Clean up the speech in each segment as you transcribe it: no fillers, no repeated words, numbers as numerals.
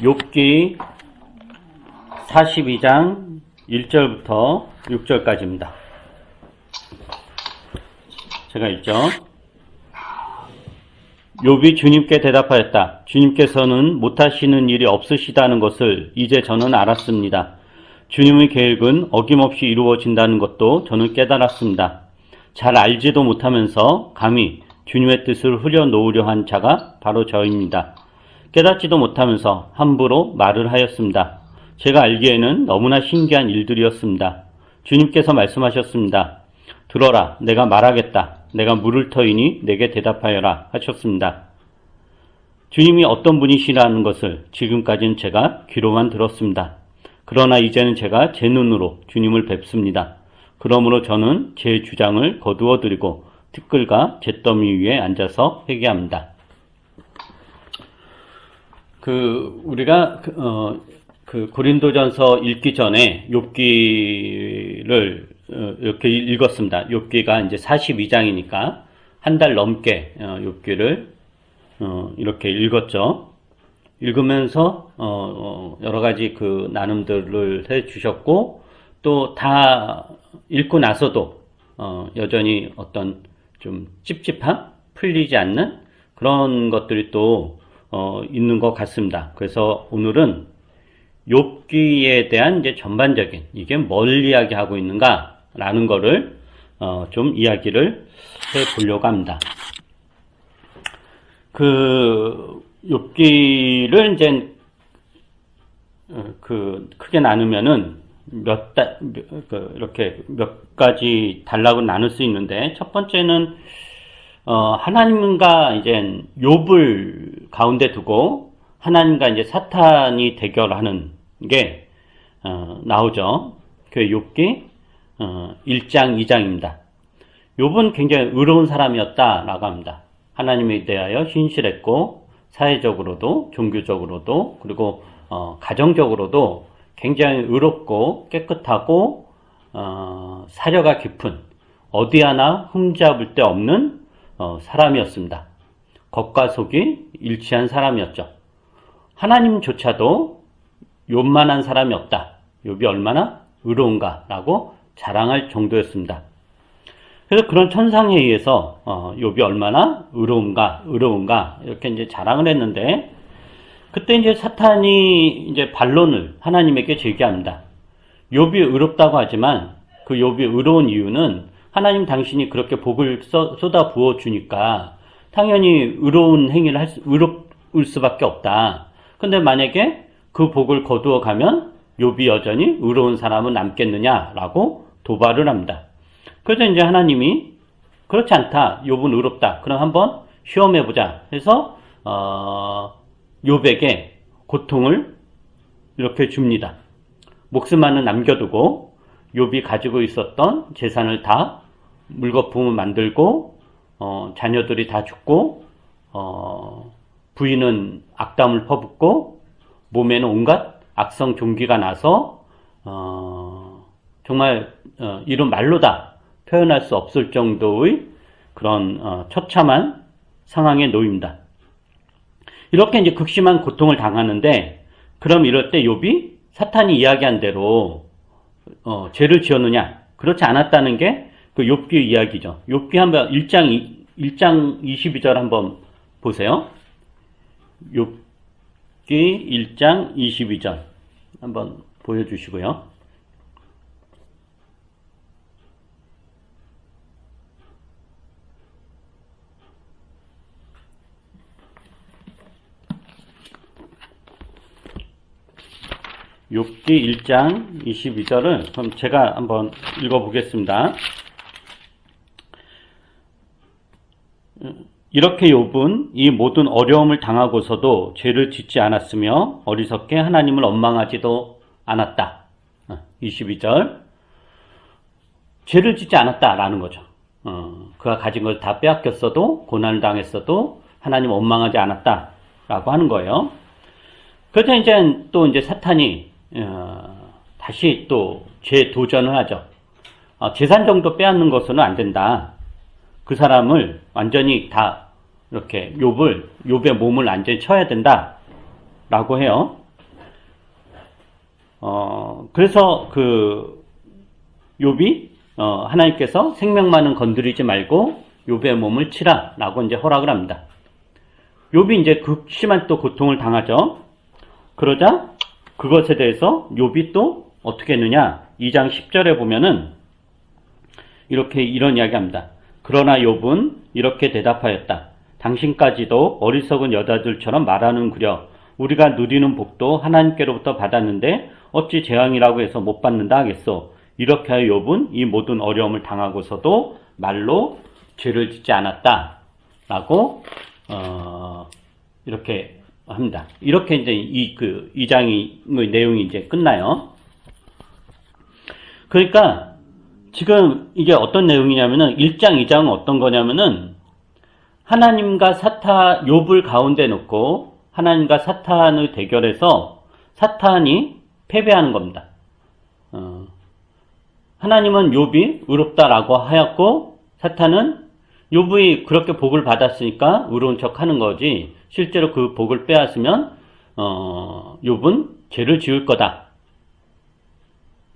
욥기 42장 1절부터 6절까지입니다. 제가 읽죠. 욥이 주님께 대답하였다. 주님께서는 못하시는 일이 없으시다는 것을 이제 저는 알았습니다. 주님의 계획은 어김없이 이루어진다는 것도 저는 깨달았습니다. 잘 알지도 못하면서 감히 주님의 뜻을 흐려놓으려 한 자가 바로 저입니다. 깨닫지도 못하면서 함부로 말을 하였습니다. 제가 알기에는 너무나 신기한 일들이었습니다. 주님께서 말씀하셨습니다. 들어라, 내가 말하겠다. 내가 물을 터이니 내게 대답하여라 하셨습니다. 주님이 어떤 분이시라는 것을 지금까지는 제가 귀로만 들었습니다. 그러나 이제는 제가 제 눈으로 주님을 뵙습니다. 그러므로 저는 제 주장을 거두어드리고 티끌과 잿더미 위에 앉아서 회개합니다. 우리가 고린도전서 읽기 전에 욥기를 이렇게 읽었습니다. 욥기가 이제 42장이니까 한 달 넘게 욥기를 이렇게 읽었죠. 읽으면서 여러 가지 그 나눔들을 해 주셨고, 또 다 읽고 나서도 여전히 어떤 좀 찝찝함, 풀리지 않는 그런 것들이 또 있는 것 같습니다. 그래서 오늘은 욥기에 대한 이제 전반적인, 이게 뭘 이야기하고 있는가라는 거를 좀 이야기를 해 보려고 합니다. 욥기를 이제 크게 나누면은 이렇게 몇 가지 단락으로 나눌 수 있는데, 첫 번째는 하나님과 이제 욥을 가운데 두고 하나님과 이제 사탄이 대결하는 게 나오죠. 그 욥기 1장 2장입니다. 욥은 굉장히 의로운 사람이었다라고 합니다. 하나님에 대하여 신실했고, 사회적으로도 종교적으로도 그리고 가정적으로도 굉장히 의롭고 깨끗하고 사려가 깊은, 어디 하나 흠잡을 데 없는 사람이었습니다. 겉과 속이 일치한 사람이었죠. 하나님조차도 욥만한 사람이 없다. 욥이 얼마나 의로운가라고 자랑할 정도였습니다. 그래서 그런 천상에 의해서 욥이 얼마나 의로운가 이렇게 이제 자랑을 했는데, 그때 이제 사탄이 이제 반론을 하나님에게 제기합니다. 욥이 의롭다고 하지만 그 욥이 의로운 이유는 하나님 당신이 그렇게 복을 쏟아 부어 주니까 당연히 의로운 행위를 의로울 수밖에 없다. 근데 만약에 그 복을 거두어 가면 욥이 여전히 의로운 사람은 남겠느냐라고 도발을 합니다. 그래서 이제 하나님이 그렇지 않다, 욥은 의롭다, 그럼 한번 시험해보자 해서 욥에게 고통을 이렇게 줍니다. 목숨만은 남겨두고 욥이 가지고 있었던 재산을 다 물거품을 만들고, 자녀들이 다 죽고, 부인은 악담을 퍼붓고, 몸에는 온갖 악성 종기가 나서 정말 이런 말로 다 표현할 수 없을 정도의 그런 처참한 상황에 놓입니다. 이렇게 이제 극심한 고통을 당하는데, 그럼 이럴 때 욥이 사탄이 이야기한 대로 죄를 지었느냐? 그렇지 않았다는 게 그 욥기 이야기죠. 욥기 한번 1장 22절 한번 보세요. 욥기 1장 22절 한번 보여주시고요. 욥기 1장 22절을 그럼 제가 한번 읽어보겠습니다. 이렇게 욥은 이 모든 어려움을 당하고서도 죄를 짓지 않았으며 어리석게 하나님을 원망하지도 않았다. 22절, 죄를 짓지 않았다라는 거죠. 그가 가진 걸 다 빼앗겼어도, 고난을 당했어도 하나님 원망하지 않았다라고 하는 거예요. 그래서 이제 사탄이 다시 또 재도전을 하죠. 재산 정도 빼앗는 것은 안 된다. 그 사람을 완전히 다 이렇게 욥의 몸을 완전히 쳐야 된다라고 해요. 그래서 욥이 하나님께서 생명만은 건드리지 말고 욥의 몸을 치라라고 이제 허락을 합니다. 욥이 이제 극심한 또 고통을 당하죠. 그러자 그것에 대해서 욥이 또 어떻게 했느냐? 2장 10절에 보면은 이런 이야기합니다. 그러나 욥은 이렇게 대답하였다. 당신까지도 어리석은 여자들처럼 말하는구려. 우리가 누리는 복도 하나님께로부터 받았는데 어찌 재앙이라고 해서 못 받는다 하겠소. 이렇게 하여 욥은 이 모든 어려움을 당하고서도 말로 죄를 짓지 않았다 라고 이렇게 합니다. 이렇게 이제 이 장의 내용이 이제 끝나요. 그러니까 지금 이게 어떤 내용이냐면은 1장, 2장은 어떤 거냐면은 하나님과 욥을 가운데 놓고 하나님과 사탄의 대결에서 사탄이 패배하는 겁니다. 하나님은 욥이 의롭다라고 하였고 사탄은 욥이 그렇게 복을 받았으니까 의로운 척 하는 거지 실제로 그 복을 빼앗으면 욥은 죄를 지을 거다.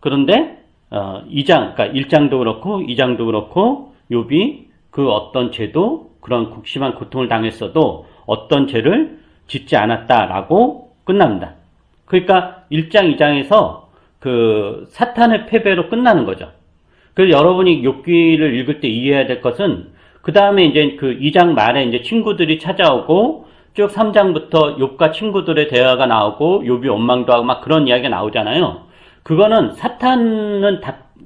그런데 2장, 그러니까 1장도 그렇고 2장도 그렇고 욥이 그 어떤 죄도 그런 극심한 고통을 당했어도 어떤 죄를 짓지 않았다라고 끝납니다. 그러니까 1장, 2장에서 그 사탄의 패배로 끝나는 거죠. 그래서 여러분이 욥기를 읽을 때 이해해야 될 것은 그 다음에 이제 그 2장 말에 이제 친구들이 찾아오고 쭉 3장부터 욥과 친구들의 대화가 나오고 욥이 원망도 하고 막 그런 이야기가 나오잖아요. 그거는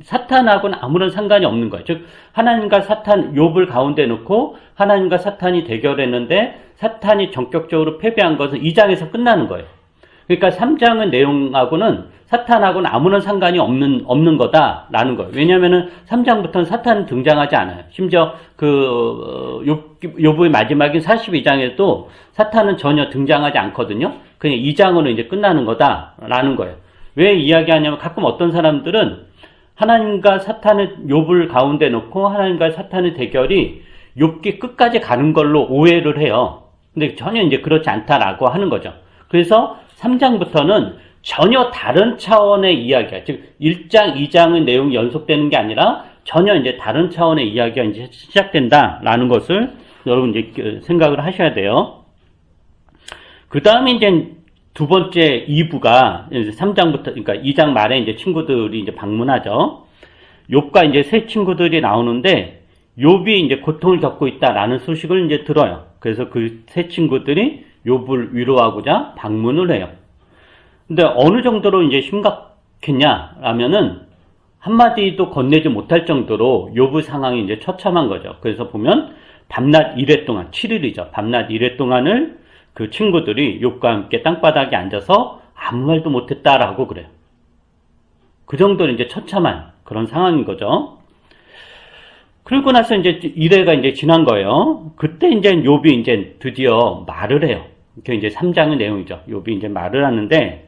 사탄하고는 아무런 상관이 없는 거예요. 즉 하나님과 사탄, 욥을 가운데 놓고 하나님과 사탄이 대결했는데 사탄이 전격적으로 패배한 것은 2장에서 끝나는 거예요. 그러니까 3장의 내용하고는 사탄하고는 아무런 상관이 없는 거다라는 거예요. 왜냐면은 3장부터는 사탄은 등장하지 않아요. 심지어 욥의 마지막인 42장에도 사탄은 전혀 등장하지 않거든요. 그냥 2장으로 이제 끝나는 거다라는 거예요. 왜 이야기하냐면 가끔 어떤 사람들은 하나님과 사탄의 욥을 가운데 놓고 하나님과 사탄의 대결이 욥기 끝까지 가는 걸로 오해를 해요. 근데 전혀 이제 그렇지 않다라고 하는 거죠. 그래서 3장부터는 전혀 다른 차원의 이야기야. 즉 1장, 2장의 내용이 연속되는 게 아니라 전혀 이제 다른 차원의 이야기가 이제 시작된다라는 것을 여러분 이제 생각을 하셔야 돼요. 그 다음에 이제 두 번째 2부가 3장부터, 그러니까 2장 말에 이제 친구들이 이제 방문하죠. 욥과 이제 새 친구들이 나오는데 욥이 이제 고통을 겪고 있다라는 소식을 이제 들어요. 그래서 그 새 친구들이 욥을 위로하고자 방문을 해요. 근데 어느 정도로 이제 심각했냐라면은 한마디도 건네지 못할 정도로 욥의 상황이 이제 처참한 거죠. 그래서 보면 밤낮 1회 동안, 7일이죠. 밤낮 1회 동안을 그 친구들이 욥과 함께 땅바닥에 앉아서 아무 말도 못했다라고 그래요. 그 정도로 이제 처참한 그런 상황인 거죠. 그리고 나서 이제 1회가 이제 지난 거예요. 그때 이제 욥이 이제 드디어 말을 해요. 그게 이제 3장의 내용이죠. 욥이 이제 말을 하는데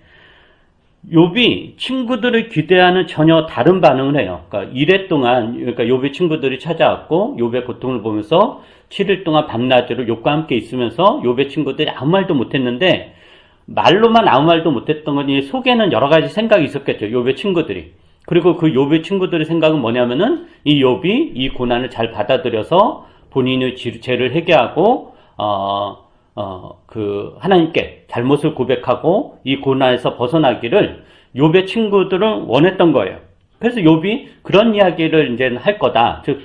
욥이 친구들을 기대하는 전혀 다른 반응을 해요. 그러니까 1회 동안, 그러니까 욥의 친구들이 찾아왔고 욥의 고통을 보면서 7일 동안 밤낮으로 욥과 함께 있으면서 욥의 친구들이 아무 말도 못했는데 말로만 아무 말도 못했던 거니 속에는 여러 가지 생각이 있었겠죠. 욥의 친구들이. 그리고 그 욥의 친구들의 생각은 뭐냐면은 이 욥이 이 고난을 잘 받아들여서 본인의 죄를 회개하고 하나님께 잘못을 고백하고 이 고난에서 벗어나기를 욥의 친구들은 원했던 거예요. 그래서 욥이 그런 이야기를 이제 할 거다. 즉,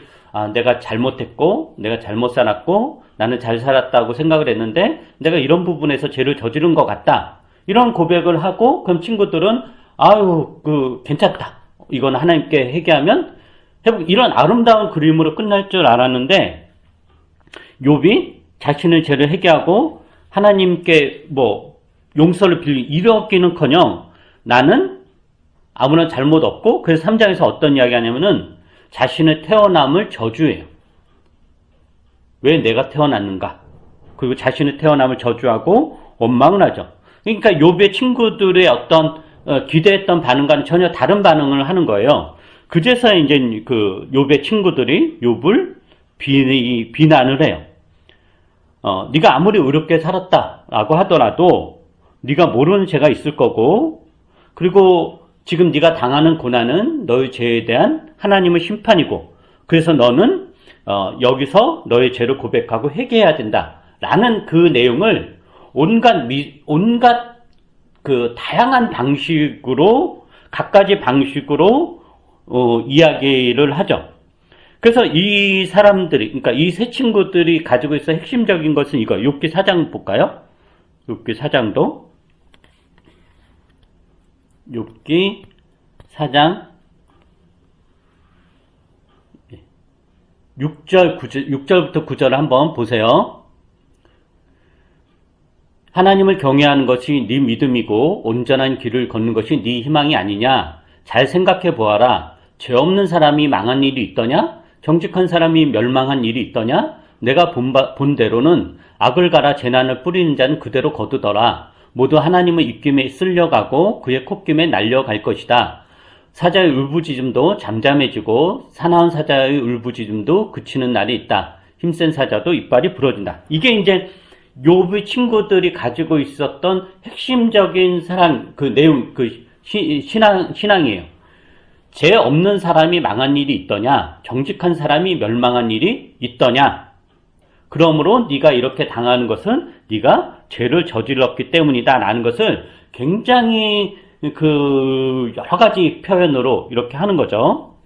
내가 잘못했고, 내가 잘못 살았고, 나는 잘 살았다고 생각을 했는데, 내가 이런 부분에서 죄를 저지른 것 같다. 이런 고백을 하고, 그럼 친구들은, 괜찮다. 이건 하나님께 회개하면, 이런 아름다운 그림으로 끝날 줄 알았는데, 욥이 자신의 죄를 회개하고 하나님께 용서를 이루기는커녕 나는 아무런 잘못 없고, 그래서 3장에서 어떤 이야기 하냐면은 자신의 태어남을 저주해요. 왜 내가 태어났는가? 그리고 자신의 태어남을 저주하고 원망을 하죠. 그러니까 욥의 친구들의 어떤 기대했던 반응과는 전혀 다른 반응을 하는 거예요. 그제서야 이제 그 욥의 친구들이 욥을 비난을 해요. 네가 아무리 의롭게 살았다라고 하더라도 네가 모르는 죄가 있을 거고, 그리고 지금 네가 당하는 고난은 너의 죄에 대한 하나님의 심판이고, 그래서 너는 여기서 너의 죄를 고백하고 회개해야 된다 라는 그 내용을 온갖 그 다양한 방식으로, 갖가지 방식으로 이야기를 하죠. 그래서 이 사람들이, 그러니까 이 세 친구들이 가지고 있어 핵심적인 것은 이거. 욥기 4장 볼까요? 욥기 4장도, 욥기 4장 6절부터 9절 한번 보세요. 하나님을 경외하는 것이 네 믿음이고 온전한 길을 걷는 것이 네 희망이 아니냐? 잘 생각해 보아라. 죄 없는 사람이 망한 일이 있더냐? 정직한 사람이 멸망한 일이 있더냐? 내가 본 대로는 악을 갈아 재난을 뿌리는 자는 그대로 거두더라. 모두 하나님의 입김에 쓸려가고 그의 콧김에 날려갈 것이다. 사자의 울부짖음도 잠잠해지고 사나운 사자의 울부짖음도 그치는 날이 있다. 힘센 사자도 이빨이 부러진다. 이게 이제 욥의 친구들이 가지고 있었던 핵심적인 사랑, 그 내용, 그 신앙이에요. 죄 없는 사람이 망한 일이 있더냐? 정직한 사람이 멸망한 일이 있더냐? 그러므로 네가 이렇게 당하는 것은 네가 죄를 저질렀기 때문이다 라는 것을 굉장히 그 여러 가지 표현으로 이렇게 하는 거죠.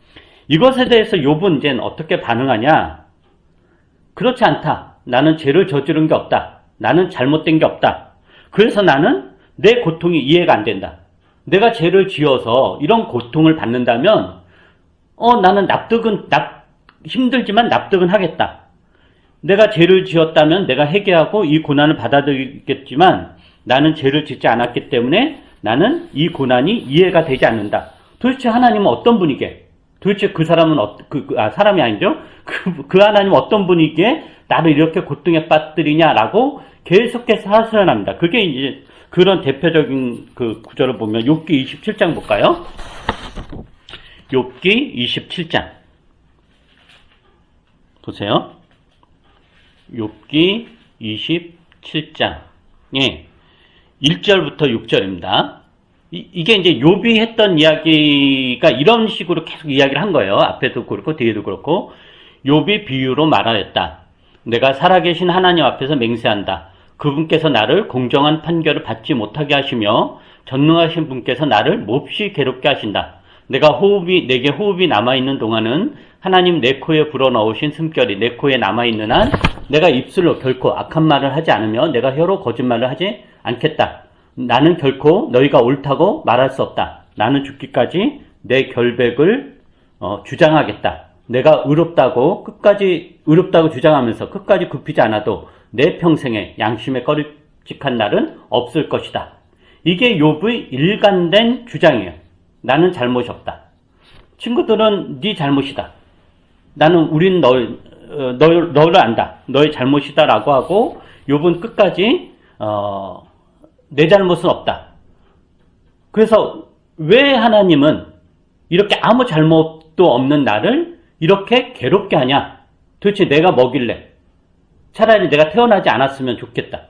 이것에 대해서 욥은 이제 어떻게 반응하냐? 그렇지 않다. 나는 죄를 저지른 게 없다. 나는 잘못된 게 없다. 그래서 나는 내 고통이 이해가 안 된다. 내가 죄를 지어서 이런 고통을 받는다면 나는 힘들지만 납득은 하겠다. 내가 죄를 지었다면 내가 회개하고 이 고난을 받아들이겠지만 나는 죄를 짓지 않았기 때문에 나는 이 고난이 이해가 되지 않는다. 도대체 하나님은 어떤 분이게? 도대체 그 사람은 사람이 아니죠? 그 하나님은 어떤 분이기에 나를 이렇게 고통에 빠뜨리냐라고 계속해서 하소연합니다. 그게 이제 그런 대표적인 그 구절을 보면 욥기 27장 볼까요? 욥기 27장 보세요. 욥기 27장 1절부터 6절입니다. 이게 이제 욥이 했던 이야기가 이런 식으로 계속 이야기를 한 거예요. 앞에도 그렇고 뒤에도 그렇고. 욥이 비유로 말하였다. 내가 살아계신 하나님 앞에서 맹세한다. 그분께서 나를 공정한 판결을 받지 못하게 하시며 전능하신 분께서 나를 몹시 괴롭게 하신다. 내게 호흡이 남아있는 동안은 하나님 내 코에 불어넣으신 숨결이 내 코에 남아있는 한 내가 입술로 결코 악한 말을 하지 않으며 내가 혀로 거짓말을 하지 않겠다. 나는 결코 너희가 옳다고 말할 수 없다. 나는 죽기까지 내 결백을 주장하겠다. 내가 의롭다고 주장하면서 끝까지 굽히지 않아도 내 평생에 양심에 꺼림칙한 날은 없을 것이다. 이게 욥의 일관된 주장이에요. 나는 잘못이 없다. 친구들은 네 잘못이다. 우린 너를 안다. 너의 잘못이다 라고 하고 욥은 끝까지 내 잘못은 없다. 그래서 왜 하나님은 이렇게 아무 잘못도 없는 나를 이렇게 괴롭게 하냐? 도대체 내가 뭐길래? 차라리 내가 태어나지 않았으면 좋겠다.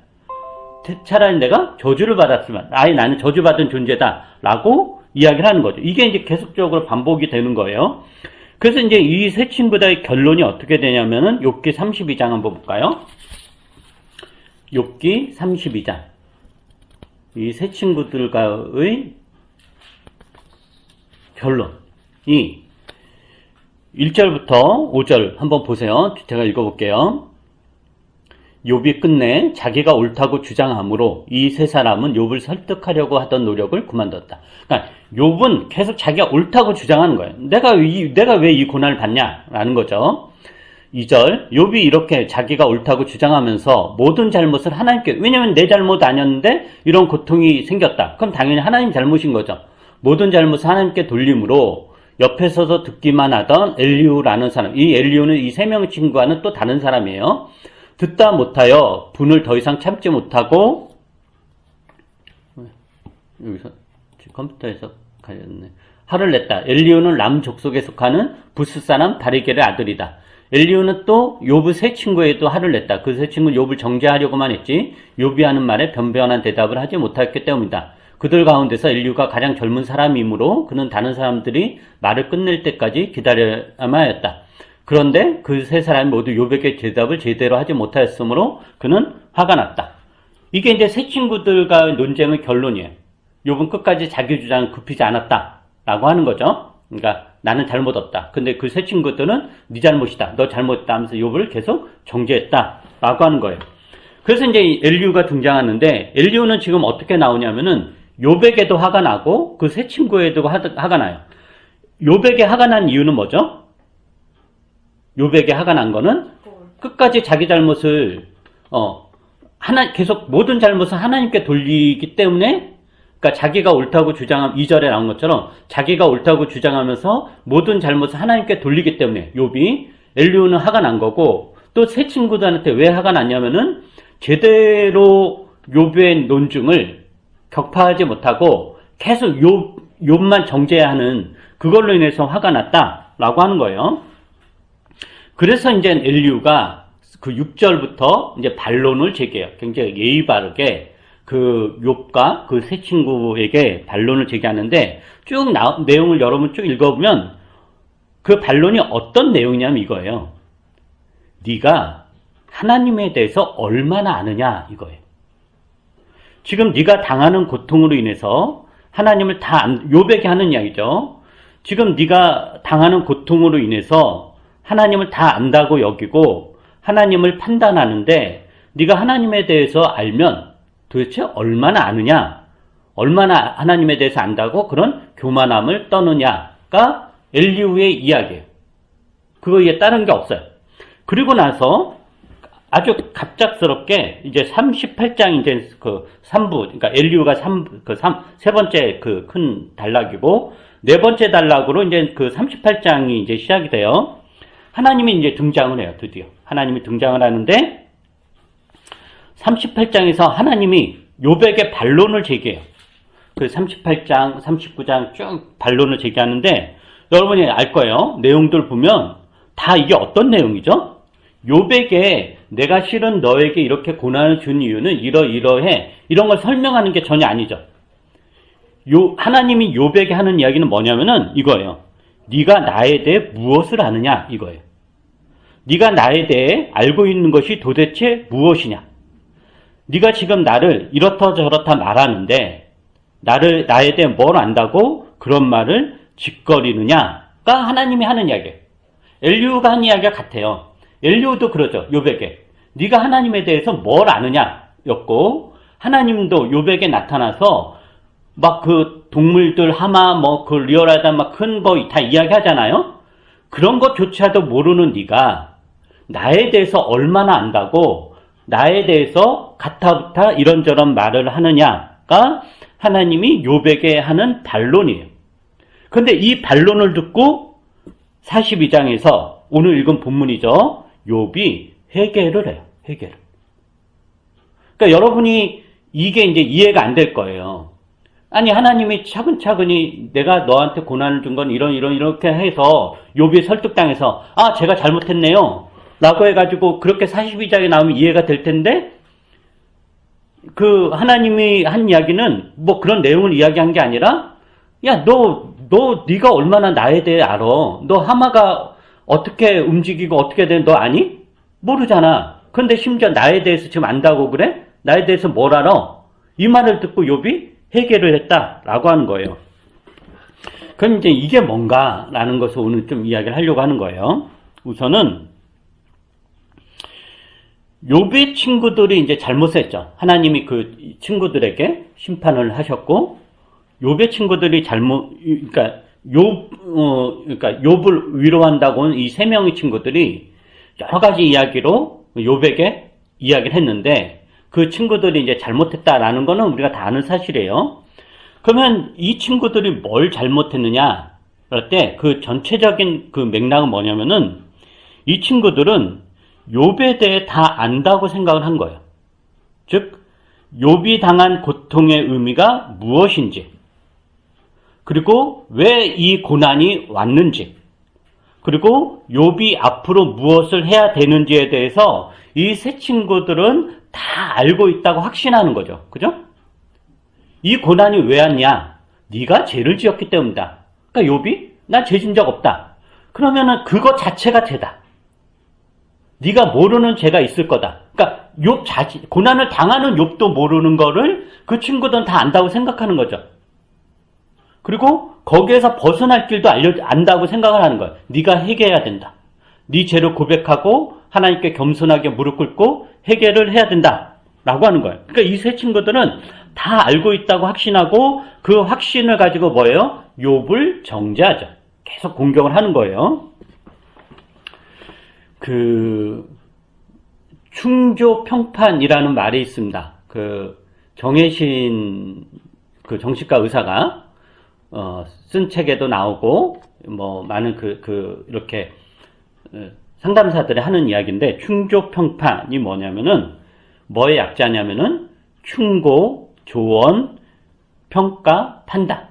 차라리 내가 저주를 받았으면, 나는 저주받은 존재다 라고 이야기를 하는 거죠. 이게 이제 계속적으로 반복이 되는 거예요. 그래서 이제 이 세 친구들의 결론이 어떻게 되냐면은 욥기 32장 한번 볼까요? 욥기 32장. 이 세 친구들과의 결론이 1절부터 5절 한번 보세요. 제가 읽어볼게요. 욥이 끝내 자기가 옳다고 주장하므로 이 세 사람은 욥을 설득하려고 하던 노력을 그만뒀다. 그러니까 욥은 계속 자기가 옳다고 주장하는 거예요. 내가 왜 이 고난을 받냐라는 거죠. 2절 욥이 이렇게 자기가 옳다고 주장하면서 모든 잘못을 하나님께, 왜냐면 내 잘못 아니었는데 이런 고통이 생겼다. 그럼 당연히 하나님 잘못인 거죠. 모든 잘못을 하나님께 돌림으로 옆에 서서 듣기만 하던 엘리후라는 사람, 이 엘리후는 이 세 명의 친구와는 또 다른 사람이에요. 듣다 못하여 분을 더 이상 참지 못하고, 여기서 컴퓨터에서 가렸네. 화를 냈다. 엘리후는 람 족속에 속하는 부스 사람 다리겔의 아들이다. 엘리후는 또 욥의 세 친구에도 화를 냈다. 그 세 친구는 욥을 정죄하려고만 했지 욥이 하는 말에 변변한 대답을 하지 못했기 때문이다. 그들 가운데서 엘리후가 가장 젊은 사람이므로 그는 다른 사람들이 말을 끝낼 때까지 기다려야만 하였다. 그런데 그 세 사람이 모두 욥에게 대답을 제대로 하지 못하였으므로 그는 화가 났다. 이게 이제 세 친구들과 논쟁의 결론이에요. 욥은 끝까지 자기 주장을 굽히지 않았다라고 하는 거죠. 그러니까 나는 잘못 없다. 근데 그 세 친구들은 네 잘못이다. 너 잘못했다 하면서 욥을 계속 정죄했다라고 하는 거예요. 그래서 이제 엘리후가 등장하는데 엘리후는 지금 어떻게 나오냐면은 욥에게도 화가 나고 그 세 친구에도 화가 나요. 욥에게 화가 난 이유는 뭐죠? 욥에게 화가 난 거는 끝까지 자기 잘못을 계속 모든 잘못을 하나님께 돌리기 때문에, 그러니까 자기가 옳다고 주장하면 2절에 나온 것처럼 자기가 옳다고 주장하면서 모든 잘못을 하나님께 돌리기 때문에 욥이 엘리후는 화가 난 거고, 또 세 친구들한테 왜 화가 났냐면은 제대로 욥의 논증을 격파하지 못하고 계속 욥만 정죄하는 그걸로 인해서 화가 났다라고 하는 거예요. 그래서 이제 엘리후가 그 6절부터 이제 반론을 제기해요. 굉장히 예의 바르게 그 욥과 그 세 친구에게 반론을 제기하는데, 쭉 내용을 여러분 쭉 읽어보면 그 반론이 어떤 내용이냐면 이거예요. 네가 하나님에 대해서 얼마나 아느냐 이거예요. 지금 네가 당하는 고통으로 인해서 하나님을 욥에게 하는 이야기죠. 지금 네가 당하는 고통으로 인해서 하나님을 다 안다고 여기고 하나님을 판단하는데, 네가 하나님에 대해서 알면 도대체 얼마나 아느냐, 얼마나 하나님에 대해서 안다고 그런 교만함을 떠느냐가 엘리후의 이야기예요. 그거에 다른 게 없어요. 그리고 나서 아주 갑작스럽게 이제 38장 이제 그 3부, 그러니까 엘리후가 세 번째 그 큰 단락이고, 네 번째 단락으로 이제 그 38장이 이제 시작이 돼요. 하나님이 이제 등장을 해요. 드디어 하나님이 등장을 하는데 38장에서 하나님이 욥에게 반론을 제기해요. 그 38장, 39장 쭉 반론을 제기하는데 여러분이 알 거예요. 내용들 보면 다 이게 어떤 내용이죠? 욥에게 내가 실은 너에게 이렇게 고난을 준 이유는 이러이러해, 이런 걸 설명하는 게 전혀 아니죠. 하나님이 욥에게 하는 이야기는 뭐냐면은 이거예요. 네가 나에 대해 무엇을 아느냐 이거예요. 네가 나에 대해 알고 있는 것이 도대체 무엇이냐. 네가 지금 나를 이렇다 저렇다 말하는데 나에 대해 뭘 안다고 그런 말을 짓거리느냐가 하나님이 하는 이야기예요. 엘리후가 하는 이야기가 같아요. 엘리후도 그러죠. 욥에게 네가 하나님에 대해서 뭘 아느냐였고, 하나님도 욥에게 나타나서 막 그 동물들 하마 뭐 그 리얼하다 막 큰 거 다 이야기하잖아요. 그런 것조차도 모르는 네가 나에 대해서 얼마나 안다고 나에 대해서 가타부타 이런저런 말을 하느냐가 하나님이 욥에게 하는 반론이에요. 근데 이 반론을 듣고 42장에서 오늘 읽은 본문이죠. 욥이 회개를 해요. 회개를. 그러니까 여러분이 이게 이제 이해가 안 될 거예요. 아니 하나님이 차근차근히 내가 너한테 고난을 준 건 이렇게 해서 욥이 설득당해서 제가 잘못했네요 라고 해가지고 그렇게 42장에 나오면 이해가 될 텐데, 그 하나님이 한 이야기는 뭐 그런 내용을 이야기한 게 아니라, 야 네가 얼마나 나에 대해 알아? 너 하마가 어떻게 움직이고 어떻게 되는 너 아니? 모르잖아. 근데 심지어 나에 대해서 지금 안다고 그래? 나에 대해서 뭘 알아? 이 말을 듣고 욥이 회개를 했다라고 하는 거예요. 그럼 이제 이게 뭔가라는 것을 오늘 좀 이야기를 하려고 하는 거예요. 우선은 욥의 친구들이 이제 잘못했죠. 하나님이 그 친구들에게 심판을 하셨고, 욥의 친구들이 그러니까 욥을 위로한다고 하는 이 세 명의 친구들이 여러 가지 이야기로 욥에게 이야기를 했는데, 그 친구들이 이제 잘못했다라는 거는 우리가 다 아는 사실이에요. 그러면 이 친구들이 뭘 잘못했느냐? 그럴 때 그 전체적인 그 맥락은 뭐냐면은, 이 친구들은 욥에 대해 다 안다고 생각을 한 거예요. 즉, 욥이 당한 고통의 의미가 무엇인지, 그리고 왜 이 고난이 왔는지, 그리고 욥이 앞으로 무엇을 해야 되는지에 대해서 이 세 친구들은 다 알고 있다고 확신하는 거죠. 그죠? 이 고난이 왜 왔냐? 네가 죄를 지었기 때문이다. 그러니까 욥이 난 죄 진 적 없다. 그러면은 그것 자체가 죄다. 네가 모르는 죄가 있을 거다. 그러니까 욥 자신, 고난을 당하는 욥도 모르는 거를 그 친구들은 다 안다고 생각하는 거죠. 그리고 거기에서 벗어날 길도 안다고 생각을 하는 거예요. 네가 회개해야 된다. 네 죄를 고백하고 하나님께 겸손하게 무릎 꿇고 회개를 해야 된다. 라고 하는 거예요. 그러니까 이 세 친구들은 다 알고 있다고 확신하고 그 확신을 가지고 뭐예요? 욥을 정죄하죠. 계속 공격을 하는 거예요. 충조평판이라는 말이 있습니다. 정혜신 정신과 의사가 쓴 책에도 나오고 많은 이렇게 상담사들이 하는 이야기인데, 충조평판이 뭐냐면은 뭐의 약자냐면은 충고, 조언, 평가, 판단.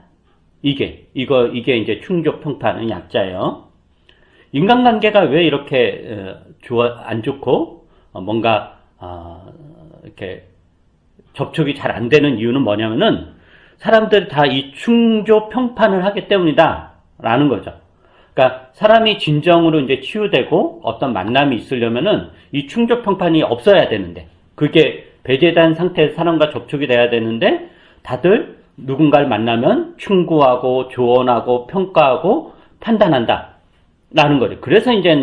이게 이제 충조평판의 약자예요. 인간관계가 왜 이렇게 안 좋고 뭔가 이렇게 접촉이 잘 안 되는 이유는 뭐냐면은 사람들이 다 이 충조평판을 하기 때문이다 라는 거죠. 그러니까 사람이 진정으로 이제 치유되고 어떤 만남이 있으려면은 이 충조평판이 없어야 되는데, 그게 배제된 상태에서 사람과 접촉이 돼야 되는데, 다들 누군가를 만나면 충고하고 조언하고 평가하고 판단한다 라는 거죠. 그래서 이제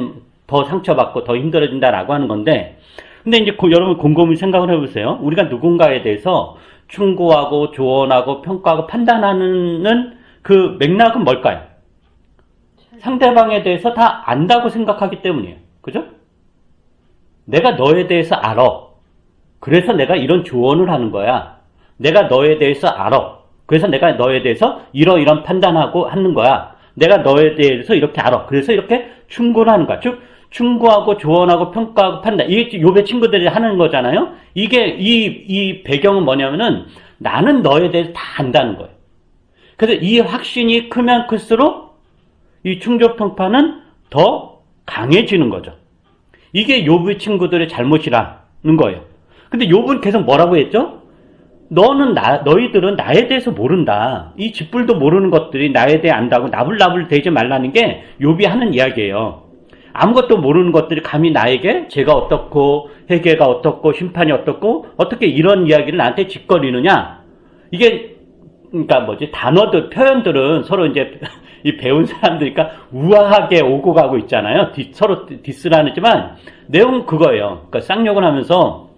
더 상처받고 더 힘들어진다라고 하는 건데, 근데 이제 여러분 곰곰이 생각을 해보세요. 우리가 누군가에 대해서 충고하고 조언하고 평가하고 판단하는 그 맥락은 뭘까요? 상대방에 대해서 다 안다고 생각하기 때문이에요. 그죠? 내가 너에 대해서 알아. 그래서 내가 이런 조언을 하는 거야. 내가 너에 대해서 알아. 그래서 내가 너에 대해서 이런 판단하고 하는 거야. 내가 너에 대해서 이렇게 알아. 그래서 이렇게 충고를 하는 거야. 즉 충고하고 조언하고 평가하고 판단. 이게 욥의 친구들이 하는 거잖아요. 이게 이 배경은 뭐냐면은 나는 너에 대해서 다 안다는 거예요. 그래서 이 확신이 크면 클수록 이 충조평판은 더 강해지는 거죠. 이게 욥의 친구들의 잘못이라는 거예요. 근데 욥은 계속 뭐라고 했죠? 너희들은 나에 대해서 모른다. 이 쥐뿔도 모르는 것들이 나에 대해 안다고 나불나불 대지 말라는 게 욥이 하는 이야기예요. 아무것도 모르는 것들이 감히 나에게 죄가 어떻고 회개가 어떻고 심판이 어떻고 어떻게 이런 이야기를 나한테 짓거리느냐. 이게 그러니까 단어들 표현들은 서로 이제 이 배운 사람들이니까 우아하게 오고 가고 있잖아요. 서로 디스를 하지만 내용은 그거예요. 그러니까 쌍욕을 하면서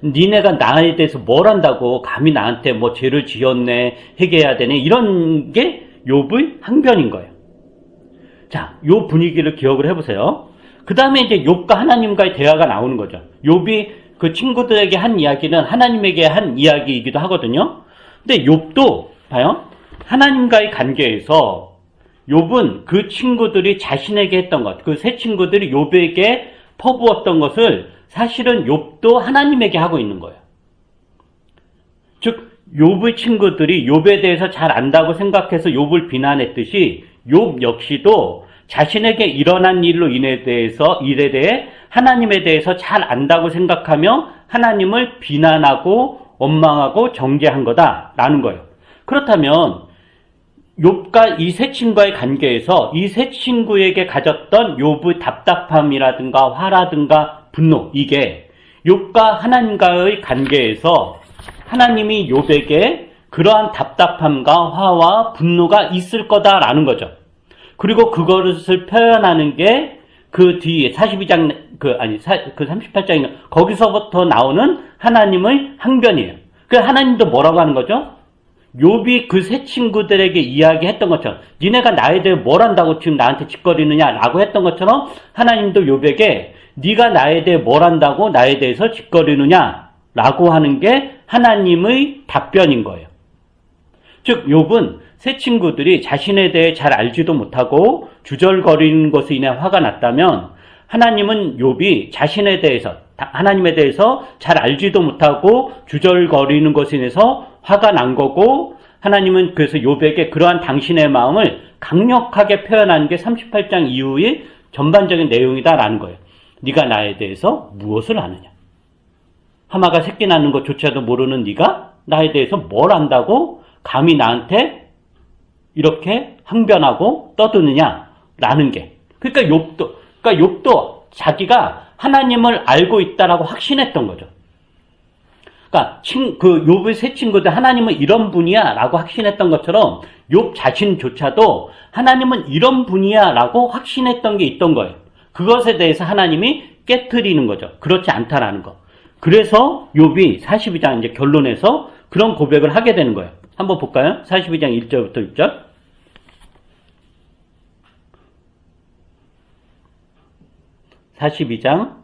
니네가 나에 대해서 뭘 안다고 감히 나한테 죄를 지었네, 회개해야 되네, 이런 게 욥의 항변인 거예요. 자, 요 분위기를 기억을 해보세요. 그 다음에 이제 욥과 하나님과의 대화가 나오는 거죠. 욥이 그 친구들에게 한 이야기는 하나님에게 한 이야기이기도 하거든요. 근데 욥도 봐요. 하나님과의 관계에서 욥은 그 친구들이 자신에게 했던 것, 그 세 친구들이 욥에게 퍼부었던 것을 사실은 욥도 하나님에게 하고 있는 거예요. 즉 욥의 친구들이 욥에 대해서 잘 안다고 생각해서 욥을 비난했듯이 욥 역시도 자신에게 일어난 일에 대해 하나님에 대해서 잘 안다고 생각하며 하나님을 비난하고 원망하고 정죄한 거다라는 거예요. 그렇다면 욥과 이 세 친구와의 관계에서 이 세 친구에게 가졌던 욥의 답답함이라든가 화라든가 분노, 이게 욥과 하나님과의 관계에서 하나님이 욥에게 그러한 답답함과 화와 분노가 있을 거다라는 거죠. 그리고 그것을 표현하는 게 그 뒤에 42장, 38장인가, 거기서부터 나오는 하나님의 항변이에요. 그 하나님도 뭐라고 하는 거죠? 욥이 그 세 친구들에게 이야기했던 것처럼, 니네가 나에 대해 뭘 안다고 지금 나한테 짓거리느냐라고 했던 것처럼 하나님도 욥에게 네가 나에 대해 뭘 안다고 나에 대해서 짓거리느냐라고 하는 게 하나님의 답변인 거예요. 즉 욥은 세 친구들이 자신에 대해 잘 알지도 못하고 주절거리는 것에 인해 화가 났다면, 하나님은 욥이 자신에 대해서, 하나님에 대해서 잘 알지도 못하고 주절거리는 것에 인해서 화가 난 거고, 하나님은 그래서 욥에게 그러한 당신의 마음을 강력하게 표현하는 게 38장 이후의 전반적인 내용이다라는 거예요. 네가 나에 대해서 무엇을 아느냐? 하마가 새끼 낳는 것조차도 모르는 네가 나에 대해서 뭘 안다고 감히 나한테 이렇게 항변하고 떠드느냐라는 게. 그러니까 욥도 자기가 하나님을 알고 있다라고 확신했던 거죠. 그러니까 그 욥의 세 친구들 하나님은 이런 분이야라고 확신했던 것처럼 욥 자신조차도 하나님은 이런 분이야라고 확신했던 게 있던 거예요. 그것에 대해서 하나님이 깨트리는 거죠. 그렇지 않다라는 거. 그래서 욥이 42장 이제 결론에서 그런 고백을 하게 되는 거예요. 한번 볼까요? 42장 1절부터 6절. 42장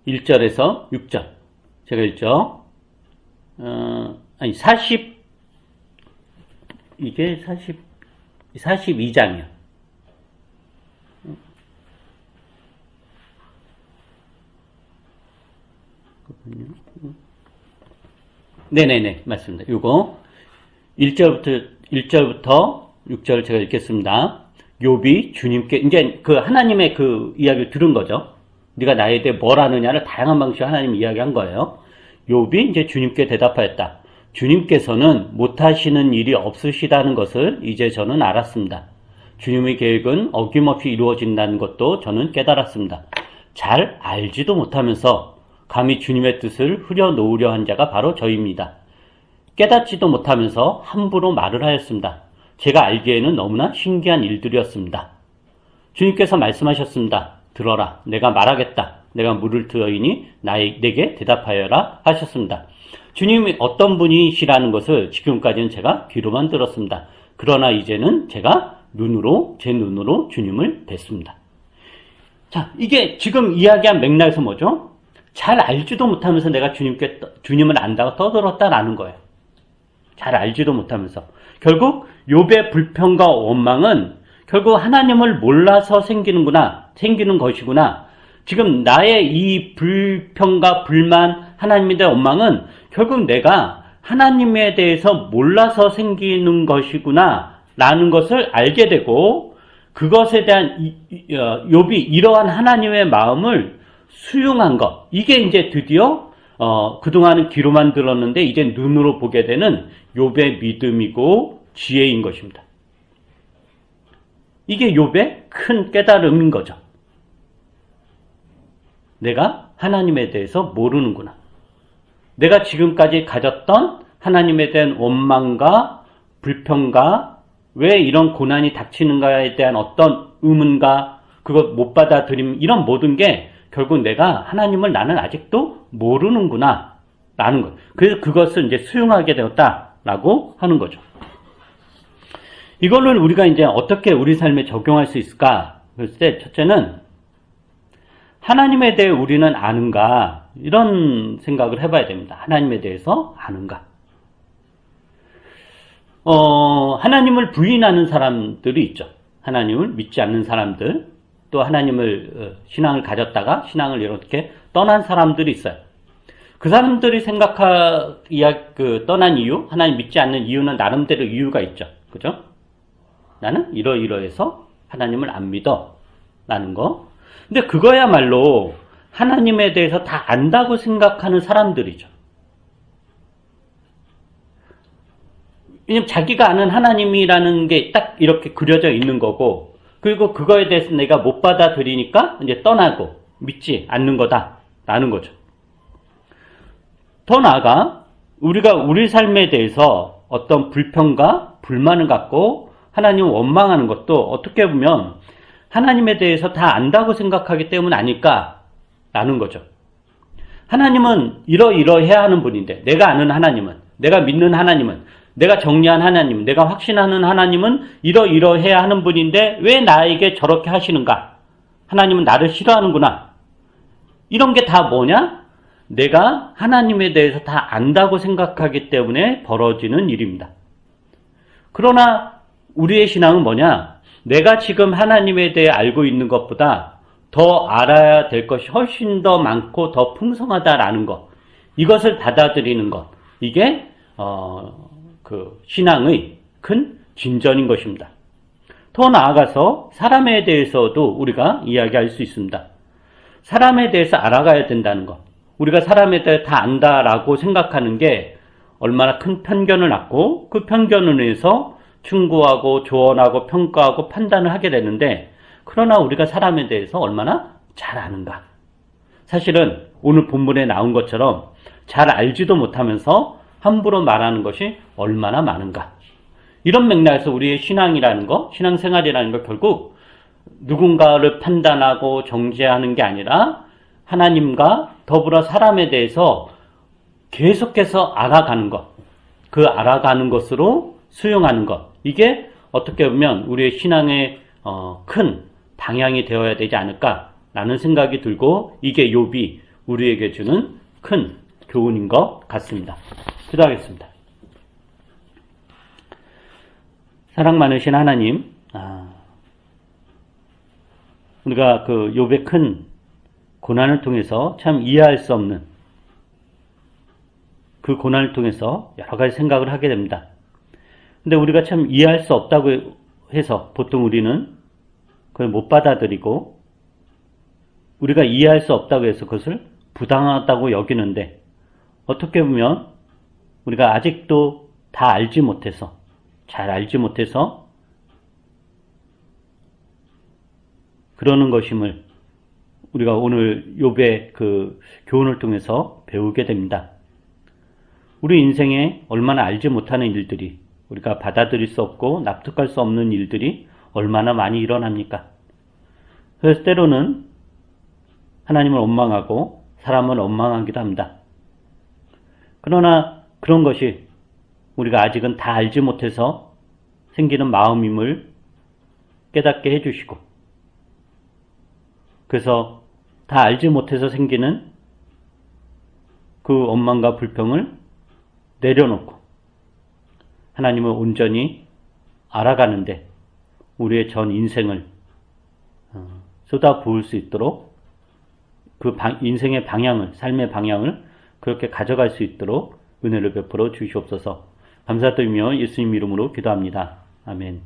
1절에서 6절. 제가 읽죠. 이게 42장이요. 네네네, 맞습니다. 요거 1절부터 6절 제가 읽겠습니다. 욥이 주님께 이제 그 하나님의 그 이야기를 들은 거죠. 네가 나에 대해 뭘 아느냐를 다양한 방식으로 하나님이 이야기한 거예요. 욥이 이제 주님께 대답하였다. 주님께서는 못하시는 일이 없으시다는 것을 이제 저는 알았습니다. 주님의 계획은 어김없이 이루어진다는 것도 저는 깨달았습니다. 잘 알지도 못하면서 감히 주님의 뜻을 흐려놓으려 한 자가 바로 저입니다. 깨닫지도 못하면서 함부로 말을 하였습니다. 제가 알기에는 너무나 신기한 일들이었습니다. 주님께서 말씀하셨습니다. 들어라, 내가 말하겠다. 내가 물을 들어이니 내게 대답하여라 하셨습니다. 주님이 어떤 분이시라는 것을 지금까지는 제가 귀로만 들었습니다. 그러나 이제는 제가 제 눈으로 주님을 뵀습니다. 자, 이게 지금 이야기한 맥락에서 뭐죠? 잘 알지도 못하면서 내가 주님을 안다고 떠들었다라는 거예요. 잘 알지도 못하면서. 결국 욥의 불평과 원망은 결국 하나님을 몰라서 생기는 것이구나. 지금 나의 이 불평과 불만, 하나님에 대한 원망은 결국 내가 하나님에 대해서 몰라서 생기는 것이구나 라는 것을 알게 되고, 그것에 대한 욥이 이러한 하나님의 마음을 수용한 것, 이게 이제 드디어 그동안은 귀로만 들었는데 이제 눈으로 보게 되는 욥의 믿음이고 지혜인 것입니다. 이게 욥의 큰 깨달음인 거죠. 내가 하나님에 대해서 모르는구나. 내가 지금까지 가졌던 하나님에 대한 원망과 불평과 왜 이런 고난이 닥치는가에 대한 어떤 의문과 그것 못 받아들임, 이런 모든 게 결국 내가 하나님을 나는 아직도 모르는구나 라는 것. 그래서 그것을 이제 수용하게 되었다라고 하는 거죠. 이거를 우리가 이제 어떻게 우리 삶에 적용할 수 있을까? 그랬을 때 첫째는 하나님에 대해 우리는 아는가? 이런 생각을 해봐야 됩니다. 하나님에 대해서 아는가? 하나님을 부인하는 사람들이 있죠. 하나님을 믿지 않는 사람들, 또 하나님을 신앙을 가졌다가 신앙을 이렇게 떠난 사람들이 있어요. 그 사람들이 떠난 이유, 하나님 믿지 않는 이유는 나름대로 이유가 있죠. 그죠? 나는 이러이러해서 하나님을 안 믿어 라는 거. 근데 그거야말로 하나님에 대해서 다 안다고 생각하는 사람들이죠. 왜냐면 자기가 아는 하나님이라는 게 딱 이렇게 그려져 있는 거고, 그리고 그거에 대해서 내가 못 받아들이니까 이제 떠나고 믿지 않는 거다라는 거죠. 더 나아가 우리가 우리 삶에 대해서 어떤 불평과 불만을 갖고 하나님을 원망하는 것도 어떻게 보면 하나님에 대해서 다 안다고 생각하기 때문 아닐까라는 거죠. 하나님은 이러이러해야 하는 분인데, 내가 아는 하나님은, 내가 믿는 하나님은, 내가 정리한 하나님, 내가 확신하는 하나님은 이러이러해야 하는 분인데 왜 나에게 저렇게 하시는가? 하나님은 나를 싫어하는구나. 이런 게 다 뭐냐? 내가 하나님에 대해서 다 안다고 생각하기 때문에 벌어지는 일입니다. 그러나 우리의 신앙은 뭐냐? 내가 지금 하나님에 대해 알고 있는 것보다 더 알아야 될 것이 훨씬 더 많고 더 풍성하다라는 것, 이것을 받아들이는 것, 이게 그 신앙의 큰 진전인 것입니다. 더 나아가서 사람에 대해서도 우리가 이야기할 수 있습니다. 사람에 대해서 알아가야 된다는 것. 우리가 사람에 대해 다 안다라고 생각하는 게 얼마나 큰 편견을 갖고 그 편견을 위해서 충고하고 조언하고 평가하고 판단을 하게 되는데, 그러나 우리가 사람에 대해서 얼마나 잘 아는가. 사실은 오늘 본문에 나온 것처럼 잘 알지도 못하면서 함부로 말하는 것이 얼마나 많은가. 이런 맥락에서 우리의 신앙이라는 거, 신앙생활이라는 거 결국 누군가를 판단하고 정죄하는 게 아니라 하나님과 더불어 사람에 대해서 계속해서 알아가는 것, 그 알아가는 것으로 수용하는 것, 이게 어떻게 보면 우리의 신앙의 큰 방향이 되어야 되지 않을까라는 생각이 들고, 이게 욥이 우리에게 주는 큰 교훈인 것 같습니다. 기도하겠습니다. 사랑 많으신 하나님, 우리가 그 욥의 큰 고난을 통해서 참 이해할 수 없는 그 고난을 통해서 여러 가지 생각을 하게 됩니다. 근데 우리가 참 이해할 수 없다고 해서 보통 우리는 그걸 못 받아들이고, 우리가 이해할 수 없다고 해서 그것을 부당하다고 여기는데, 어떻게 보면 우리가 아직도 다 알지 못해서, 잘 알지 못해서 그러는 것임을 우리가 오늘 욥의 그 교훈을 통해서 배우게 됩니다. 우리 인생에 얼마나 알지 못하는 일들이, 우리가 받아들일 수 없고 납득할 수 없는 일들이 얼마나 많이 일어납니까? 그래서 때로는 하나님을 원망하고 사람을 원망하기도 합니다. 그러나 그런 것이 우리가 아직은 다 알지 못해서 생기는 마음임을 깨닫게 해주시고, 그래서 다 알지 못해서 생기는 그 원망과 불평을 내려놓고 하나님을 온전히 알아가는데 우리의 전 인생을 쏟아부을 수 있도록, 그 인생의 방향을, 삶의 방향을 그렇게 가져갈 수 있도록 은혜를 베풀어 주시옵소서. 감사드리며 예수님 이름으로 기도합니다. 아멘.